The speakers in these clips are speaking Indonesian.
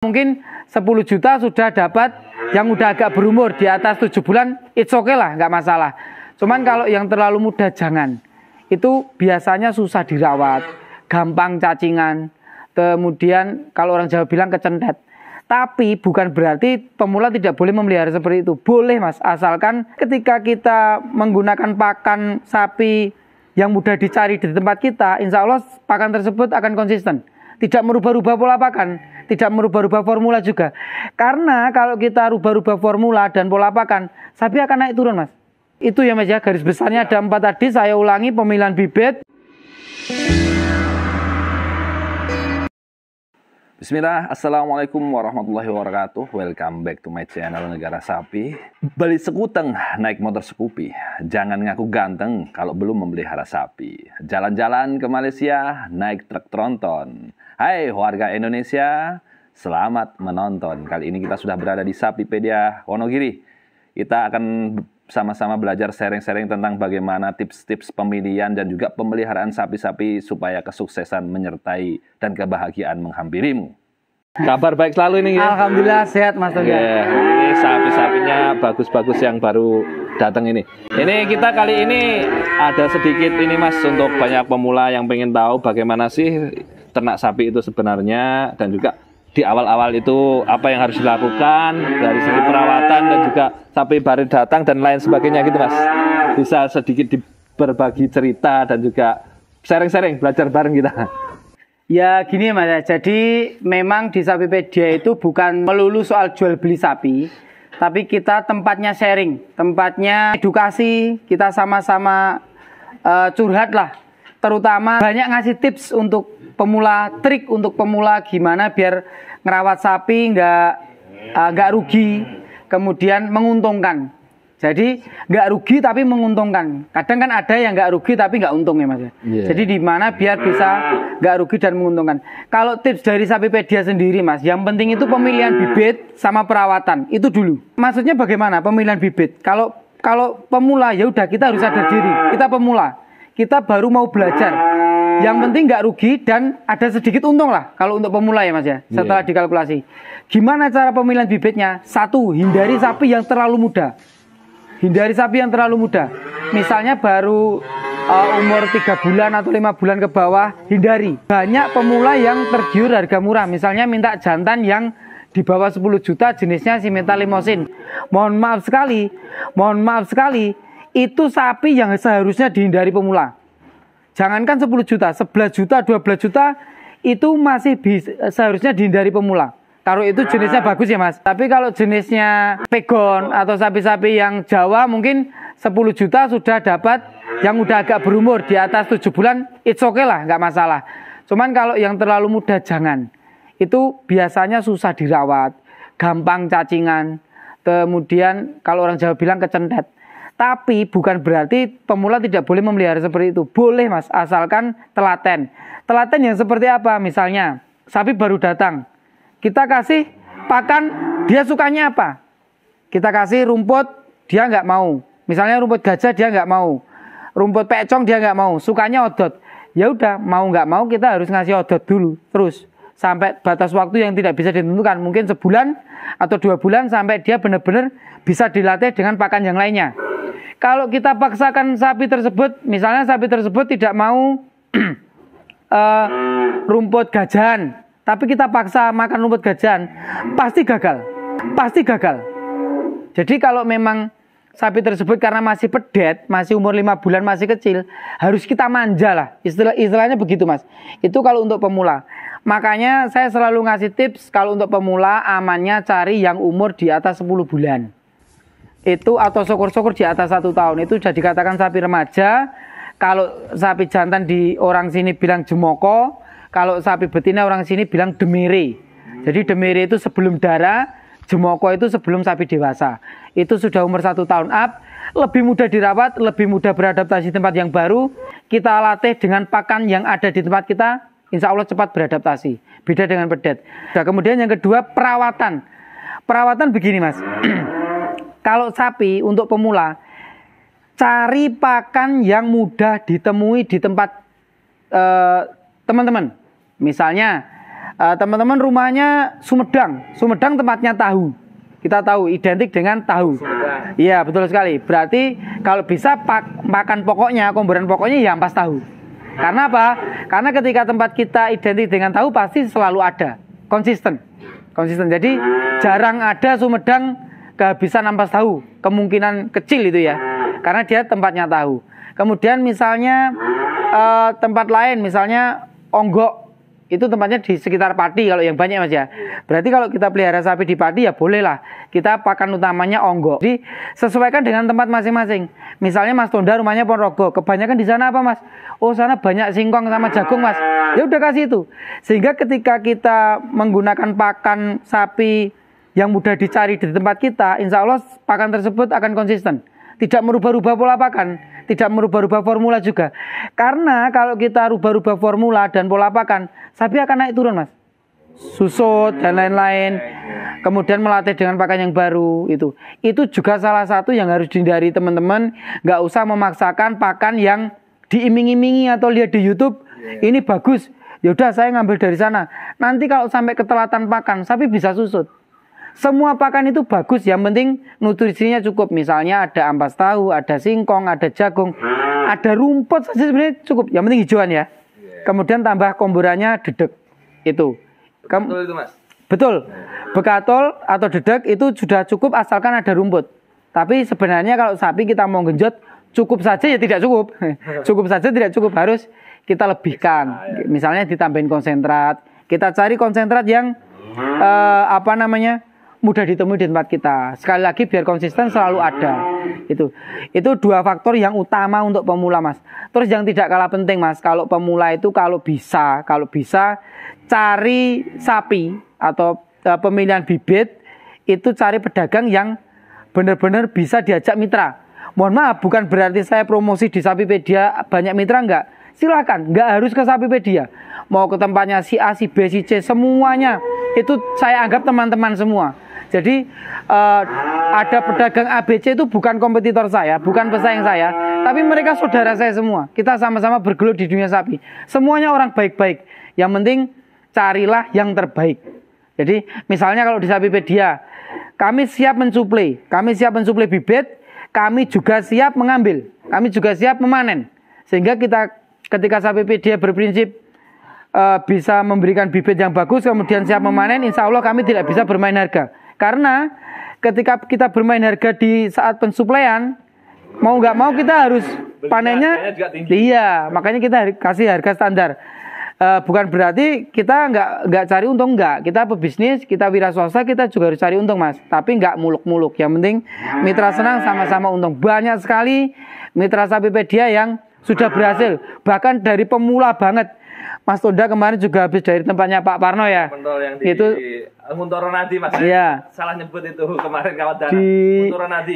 Mungkin 10 juta sudah dapat yang udah agak berumur di atas 7 bulan, it's okay lah, nggak masalah. Cuman kalau yang terlalu muda jangan. Itu biasanya susah dirawat, gampang cacingan, kemudian kalau orang Jawa bilang kecendet. Tapi bukan berarti pemula tidak boleh memelihara seperti itu. Boleh mas, asalkan ketika kita menggunakan pakan sapi yang mudah dicari di tempat kita, insya Allah pakan tersebut akan konsisten. Tidak merubah-rubah pola pakan, tidak merubah-rubah formula juga. Karena kalau kita rubah-rubah formula dan pola pakan, sapi akan naik turun mas. Itu ya mas ya, garis besarnya ada 4 tadi, saya ulangi pemilihan bibit. Bismillah, Assalamualaikum warahmatullahi wabarakatuh. Welcome back to my channel Negara Sapi. Beli sekuteng, naik motor Scoopy. Jangan ngaku ganteng kalau belum memelihara sapi. Jalan-jalan ke Malaysia, naik truk tronton. Hai warga Indonesia, selamat menonton. Kali ini kita sudah berada di Sapipedia Wonogiri. Kita akan sama-sama belajar sharing-sharing tentang bagaimana tips-tips pemilihan dan juga pemeliharaan sapi-sapi supaya kesuksesan menyertai dan kebahagiaan menghampirimu. Kabar baik selalu ini ya? Alhamdulillah sehat mas Toga. Ini sapi-sapinya bagus-bagus yang baru datang ini. Ini kita kali ini ada sedikit ini mas untuk banyak pemula yang pengen tahu bagaimana sih ternak sapi itu sebenarnya, dan juga di awal-awal itu apa yang harus dilakukan dari segi perawatan dan juga sapi baru datang dan lain sebagainya gitu mas. Bisa sedikit berbagi cerita dan juga sharing-sharing, belajar bareng kita. Ya gini mas, jadi memang di Sapipedia itu bukan melulu soal jual beli sapi, tapi kita tempatnya sharing, tempatnya edukasi, kita sama-sama curhat lah. Terutama banyak ngasih tips untuk pemula, trik untuk pemula gimana biar ngerawat sapi nggak rugi, kemudian menguntungkan. Jadi nggak rugi tapi menguntungkan. Kadang kan ada yang nggak rugi tapi nggak untung ya mas. Yeah. Jadi di mana biar bisa nggak rugi dan menguntungkan. Kalau tips dari Sapipedia sendiri mas, yang penting itu pemilihan bibit sama perawatan itu dulu. Maksudnya bagaimana pemilihan bibit? Kalau pemula ya udah kita harus sadar diri. Kita pemula, kita baru mau belajar. Yang penting nggak rugi dan ada sedikit untung lah kalau untuk pemula ya mas ya. Setelah dikalkulasi. Gimana cara pemilihan bibitnya? 1, hindari sapi yang terlalu muda. Hindari sapi yang terlalu muda. Misalnya baru umur 3 bulan atau 5 bulan ke bawah, hindari. Banyak pemula yang tergiur harga murah. Misalnya minta jantan yang di bawah 10 juta jenisnya Simmental Limousin. Mohon maaf sekali, itu sapi yang seharusnya dihindari pemula. Jangankan 10 juta, 11 juta, 12 juta itu masih seharusnya dihindari pemula. Kalau itu jenisnya bagus ya mas. Tapi kalau jenisnya pegon atau sapi-sapi yang Jawa mungkin 10 juta sudah dapat yang udah agak berumur di atas 7 bulan, it's okay lah, nggak masalah. Cuman kalau yang terlalu muda jangan. Itu biasanya susah dirawat, gampang cacingan, kemudian kalau orang Jawa bilang kecendet. Tapi bukan berarti pemula tidak boleh memelihara seperti itu. Boleh mas, asalkan telaten. Telaten yang seperti apa? Misalnya sapi baru datang, kita kasih pakan, dia sukanya apa? Kita kasih rumput, dia nggak mau. Misalnya rumput gajah dia nggak mau, rumput pecong dia nggak mau, sukanya odot. Ya udah, mau nggak mau kita harus ngasih odot dulu, terus sampai batas waktu yang tidak bisa ditentukan, mungkin sebulan atau 2 bulan sampai dia benar-benar bisa dilatih dengan pakan yang lainnya. Kalau kita paksakan sapi tersebut, misalnya sapi tersebut tidak mau rumput gajahan, tapi kita paksa makan rumput gajahan, pasti gagal. Jadi kalau memang sapi tersebut karena masih pedet, masih umur 5 bulan, masih kecil, harus kita manja lah. Istilahnya begitu mas. Itu kalau untuk pemula. Makanya saya selalu ngasih tips kalau untuk pemula amannya cari yang umur di atas 10 bulan. Itu atau syukur-syukur di atas 1 tahun. Itu sudah dikatakan sapi remaja. Kalau sapi jantan di orang sini bilang jemoko. Kalau sapi betina orang sini bilang demere. Jadi demere itu sebelum darah, jemoko itu sebelum sapi dewasa. Itu sudah umur 1 tahun up, lebih mudah dirawat, lebih mudah beradaptasi di tempat yang baru. Kita latih dengan pakan yang ada di tempat kita, insya Allah cepat beradaptasi. Beda dengan pedet. Nah, kemudian yang kedua perawatan. Perawatan begini mas. Kalau sapi untuk pemula, cari pakan yang mudah ditemui di tempat teman-teman. Misalnya Teman-teman rumahnya Sumedang. Sumedang tempatnya tahu. Kita tahu identik dengan tahu. Iya, betul sekali. Berarti kalau bisa makan pokoknya, komboran pokoknya ya ampas tahu. Karena apa? Karena ketika tempat kita identik dengan tahu pasti selalu ada, konsisten. Jadi jarang ada Sumedang kehabisan ampas tahu. Kemungkinan kecil itu ya. Karena dia tempatnya tahu. Kemudian misalnya tempat lain, misalnya Onggok. Itu tempatnya di sekitar Pati kalau yang banyak Mas ya. Berarti kalau kita pelihara sapi di Pati ya bolehlah. Kita pakan utamanya Onggok. Jadi sesuaikan dengan tempat masing-masing. Misalnya Mas Tonda rumahnya Ponorogo. Kebanyakan di sana apa Mas? Oh sana banyak singkong sama jagung Mas. Ya udah kasih itu. Sehingga ketika kita menggunakan pakan sapi yang mudah dicari di tempat kita, insya Allah pakan tersebut akan konsisten. Tidak merubah-rubah pola pakan, tidak merubah-rubah formula juga. Karena kalau kita rubah-rubah formula dan pola pakan, sapi akan naik turun Mas. Susut dan lain-lain. Kemudian melatih dengan pakan yang baru itu. Itu juga salah satu yang harus dihindari teman-teman. Nggak usah memaksakan pakan yang diiming-imingi atau lihat di YouTube. Ini bagus. Yaudah saya ngambil dari sana. Nanti kalau sampai ketelatan pakan, sapi bisa susut. Semua pakan itu bagus, yang penting nutrisinya cukup. Misalnya ada ampas tahu, ada singkong, ada jagung, ada rumput saja sebenarnya cukup. Yang penting hijauan ya. Kemudian tambah komborannya dedek. Itu. Betul itu Mas? Betul. Bekatol atau dedek itu sudah cukup asalkan ada rumput. Tapi sebenarnya kalau sapi kita mau genjot, cukup saja ya tidak cukup. Cukup saja tidak cukup, harus kita lebihkan. Misalnya ditambahin konsentrat. Kita cari konsentrat yang mudah ditemui di tempat kita. Sekali lagi biar konsisten selalu ada. Itu dua faktor yang utama untuk pemula Mas. Terus yang tidak kalah penting Mas, kalau pemula itu kalau bisa cari sapi atau pemilihan bibit itu cari pedagang yang benar-benar bisa diajak mitra. Mohon maaf, bukan berarti saya promosi di Sapipedia banyak mitra, enggak. Silakan, enggak harus ke Sapipedia. Mau ke tempatnya si A, si B, si C, semuanya itu saya anggap teman-teman semua. Jadi ada pedagang ABC itu bukan kompetitor saya, bukan pesaing saya, tapi mereka saudara saya semua. Kita sama-sama bergelut di dunia sapi. Semuanya orang baik-baik. Yang penting carilah yang terbaik. Jadi misalnya kalau di Sapipedia, kami siap mensuplai, bibit, kami juga siap mengambil, kami juga siap memanen. Sehingga kita ketika Sapipedia berprinsip bisa memberikan bibit yang bagus, kemudian siap memanen, insya Allah kami tidak bisa bermain harga. Karena ketika kita bermain harga di saat pensuplaian, mau nggak mau kita harus panennya, iya, makanya kita kasih harga standar. Bukan berarti kita nggak cari untung, nggak. Kita pebisnis, kita wira swasta, kita juga harus cari untung Mas. Tapi nggak muluk-muluk. Yang penting mitra senang sama-sama untung. Banyak sekali mitra Sapipedia yang sudah berhasil, bahkan dari pemula banget. Mas Tonda kemarin juga habis dari tempatnya Pak Parno ya. Betul, yang di itu Nguntoro Nadi Mas. Iya. Salah nyebut itu kemarin kawan Dana. Di Nguntoro Nadi.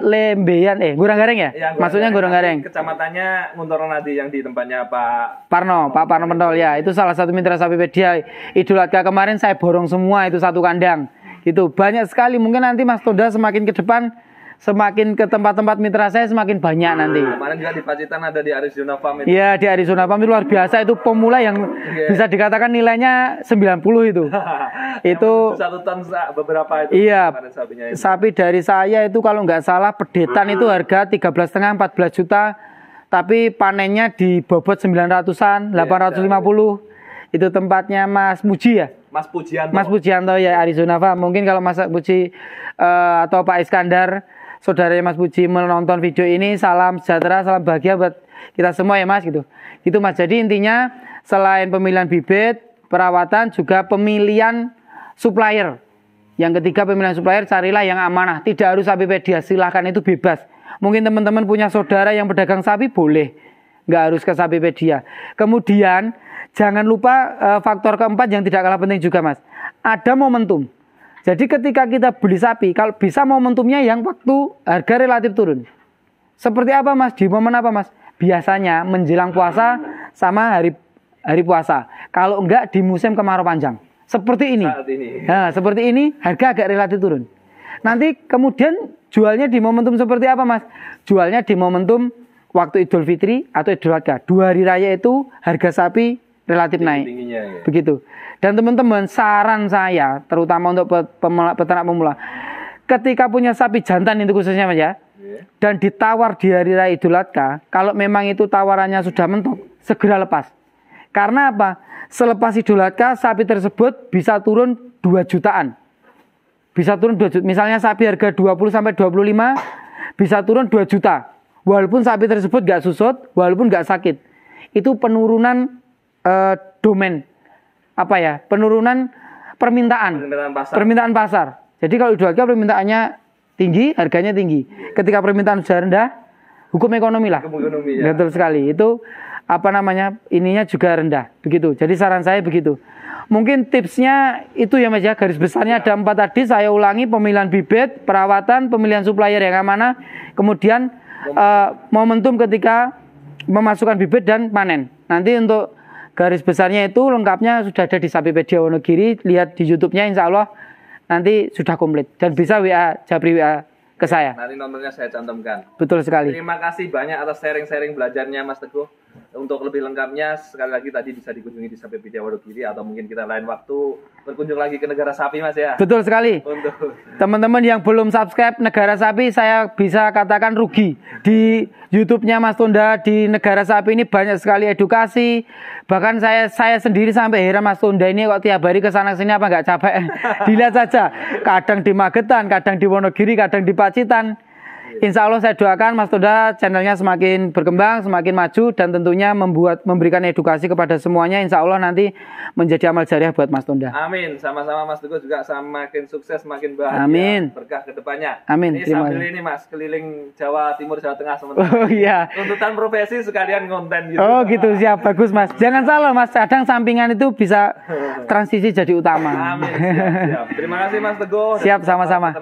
Lembeyan, Gurang Gareng ya? Maksudnya Gurang Gareng. Kecamatannya Nguntoro Nadi yang di tempatnya Pak Parno Pentol ya. Itu salah satu mitra Sapipedia. Idul Adha kemarin saya borong semua itu satu kandang. Itu banyak sekali. Mungkin nanti Mas Tonda semakin ke depan, semakin ke tempat-tempat mitra saya semakin banyak nanti. Kemarin juga di Pacitan ada di Arizona Farm itu. Iya, di Arizona Farm itu luar biasa. Itu pemula yang bisa dikatakan nilainya 90 itu. Itu 1 ton beberapa itu. Iya, sapi dari saya itu kalau nggak salah pedetan itu harga 13,5 14 juta. Tapi panennya di bobot 900-an, 850. Itu tempatnya Mas Muji ya? Mas Pujianto ya, Arizona Farm. Mungkin kalau Mas Puji atau Pak Iskandar, saudaranya Mas Puji menonton video ini, salam sejahtera, salam bahagia buat kita semua ya Mas gitu. Gitu Mas. Jadi intinya selain pemilihan bibit, perawatan, juga pemilihan supplier. Yang ketiga pemilihan supplier, carilah yang amanah. Tidak harus Sapipedia, silahkan, itu bebas. Mungkin teman-teman punya saudara yang pedagang sapi, boleh. Nggak harus ke Sapipedia. Kemudian jangan lupa faktor keempat yang tidak kalah penting juga Mas. Ada momentum. Jadi ketika kita beli sapi, kalau bisa momentumnya yang waktu harga relatif turun. Seperti apa Mas? Di momen apa Mas? Biasanya menjelang puasa sama hari puasa. Kalau enggak di musim kemarau panjang. Seperti ini. Nah, seperti ini harga agak relatif turun. Nanti kemudian jualnya di momentum seperti apa Mas? Jualnya di momentum waktu Idul Fitri atau Idul Adha. 2 hari raya itu harga sapi relatif naik. Tingginya, ya. Begitu. Dan teman-teman, saran saya terutama untuk peternak pemula, ketika punya sapi jantan itu khususnya Mas ya, dan ditawar di hari raya Idul Adha, kalau memang itu tawarannya sudah mentok, segera lepas. Karena apa? Selepas Idul Adha, sapi tersebut bisa turun 2 jutaan. Bisa turun 2 juta. Misalnya sapi harga 20 sampai 25 bisa turun 2 juta. Walaupun sapi tersebut gak susut, walaupun gak sakit. Itu penurunan domain. Apa ya? Penurunan permintaan. Permintaan pasar. Jadi kalau Idul Adha permintaannya tinggi, harganya tinggi. Ketika permintaan sudah rendah, hukum ekonomi lah. Ya. Betul sekali. Itu apa namanya? Ininya juga rendah. Begitu. Jadi saran saya begitu. Mungkin tipsnya itu ya Mas ya, garis besarnya ada 4 tadi, saya ulangi: pemilihan bibit, perawatan, pemilihan supplier yang mana, kemudian momentum ketika memasukkan bibit dan panen. Nanti untuk garis besarnya itu lengkapnya sudah ada di Sapipedia Wonogiri, lihat di YouTube-nya, insya Allah nanti sudah komplit dan bisa Japri WA ke saya. Nanti nomornya saya cantumkan. Betul sekali. Terima kasih banyak atas sharing-sharing belajarnya Mas Teguh. Untuk lebih lengkapnya sekali lagi tadi bisa dikunjungi di Sapipedia Wonogiri, atau mungkin kita lain waktu berkunjung lagi ke Negara Sapi Mas ya. Betul sekali. Untuk teman-teman yang belum subscribe Negara Sapi, saya bisa katakan rugi. Di YouTube-nya Mas Tunda di Negara Sapi ini banyak sekali edukasi. Bahkan saya sendiri sampai heran, Mas Tunda ini kok tiap hari ke sana sini apa nggak capek? Dilihat saja. Kadang di Magetan, kadang di Wonogiri, kadang di Pacitan. Insya Allah saya doakan Mas Tunda channelnya semakin berkembang, semakin maju, dan tentunya memberikan edukasi kepada semuanya. Insya Allah nanti menjadi amal jariah buat Mas Tunda. Amin. Sama-sama Mas Teguh juga semakin sukses, semakin bahagia. Amin. Berkah ke depannya. Amin. Ini sambil ini Mas keliling Jawa Timur, Jawa Tengah sementara. Oh iya. Tuntutan profesi sekalian konten gitu. Oh gitu, siap, bagus Mas. Jangan salah Mas, kadang sampingan itu bisa transisi jadi utama. Amin. Siap. Terima kasih Mas Teguh. Siap, sama-sama.